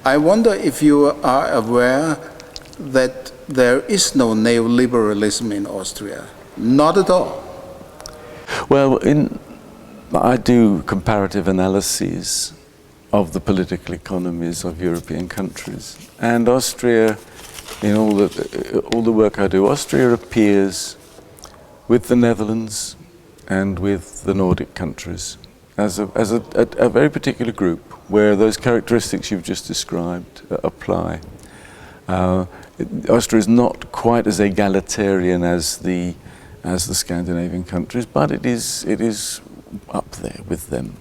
I wonder if you are aware that there is no neoliberalism in Austria. Not at all. Well, I do comparative analyses of the political economies of European countries. And Austria, in all the work I do, Austria appears with the Netherlands and with the Nordic countries as a very particular group where those characteristics you've just described apply. Austria is not quite as egalitarian as the Scandinavian countries, but it is up there with them.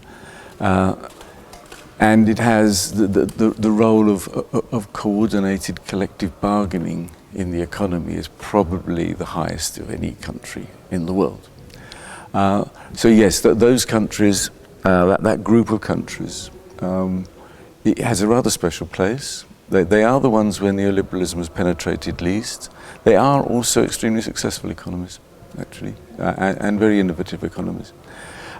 And it has the role of coordinated collective bargaining in the economy is probably the highest of any country in the world. So yes, those countries, that group of countries, it has a rather special place. They are the ones where neoliberalism has penetrated least. They are also extremely successful economies, actually, and very innovative economies.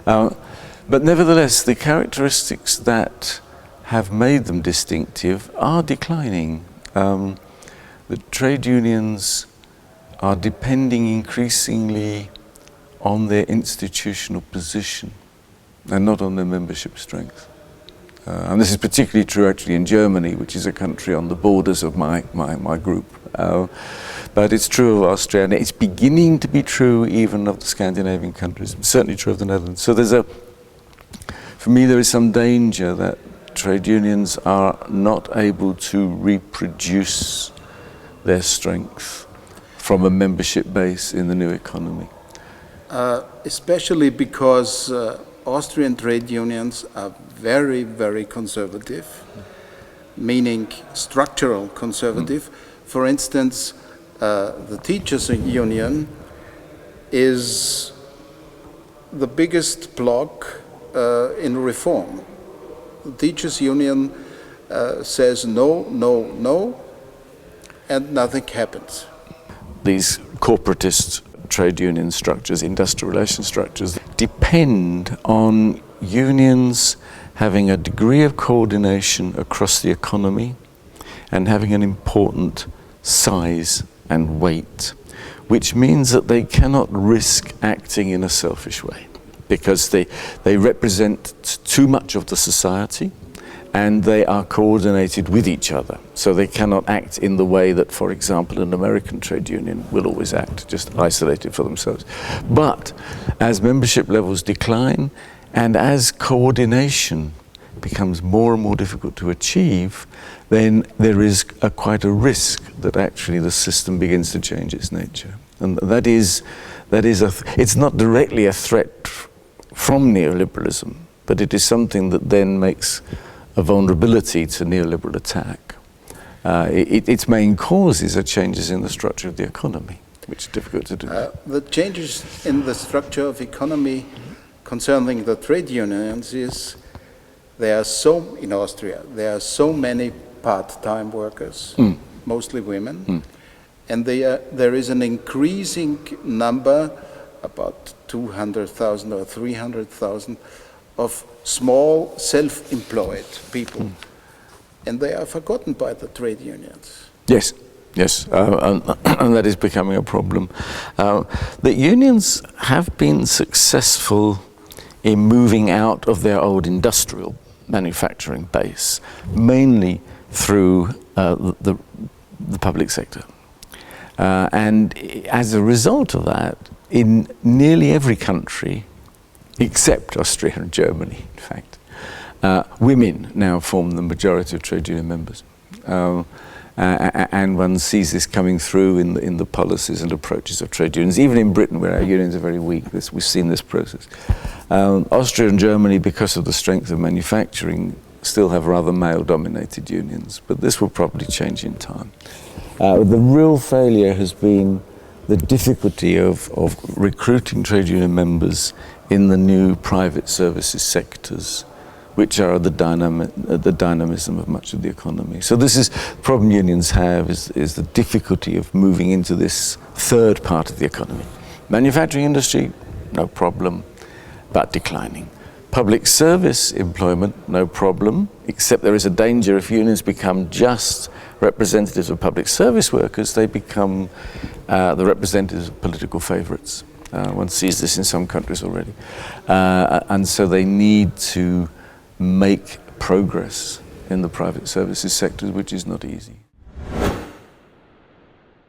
But nevertheless, the characteristics that have made them distinctive are declining. The trade unions are depending increasingly on their institutional position and not on their membership strength. And this is particularly true actually in Germany, which is a country on the borders of my group. But it's true of Austria, and it's beginning to be true even of the Scandinavian countries, certainly true of the Netherlands. So for me there is some danger that trade unions are not able to reproduce their strength from a membership base in the new economy. Especially because Austrian trade unions are very, very conservative, meaning structural conservative. For instance, the teachers' union is the biggest bloc in reform. The teachers' union says no, no, no, and nothing happens. These corporatist trade union structures, industrial relation structures, depend on unions having a degree of coordination across the economy and having an important size and weight, which means that they cannot risk acting in a selfish way because they represent too much of the society and they are coordinated with each other. So they cannot act in the way that, for example, an American trade union will always act, just isolated for themselves. But as membership levels decline and as coordination becomes more and more difficult to achieve, then there is quite a risk that actually the system begins to change its nature. And it's not directly a threat from neoliberalism, but it is something that then makes a vulnerability to neoliberal attack. Its main causes are changes in the structure of the economy, which is difficult to do. The changes in the structure of economy concerning the trade unions is in Austria, there are so many part-time workers, mostly women, and there is an increasing number, about 200,000 or 300,000, of small self-employed people, and they are forgotten by the trade unions. Yes, and that is becoming a problem. The unions have been successful in moving out of their old industrial manufacturing base, mainly through the public sector. And as a result of that, in nearly every country, except Austria and Germany, in fact, women now form the majority of trade union members. And one sees this coming through in the policies and approaches of trade unions. Even in Britain, where our unions are very weak, we've seen this process. Austria and Germany, because of the strength of manufacturing, still have rather male-dominated unions, but this will probably change in time. The real failure has been the difficulty of recruiting trade union members in the new private services sectors, which are the dynamism of much of the economy. So this is the problem unions have, is the difficulty of moving into this third part of the economy. Manufacturing industry, no problem, but declining. Public service employment, no problem, except there is a danger if unions become just representatives of public service workers, they become the representatives of political favourites. One sees this in some countries already. And so they need to make progress in the private services sector, which is not easy.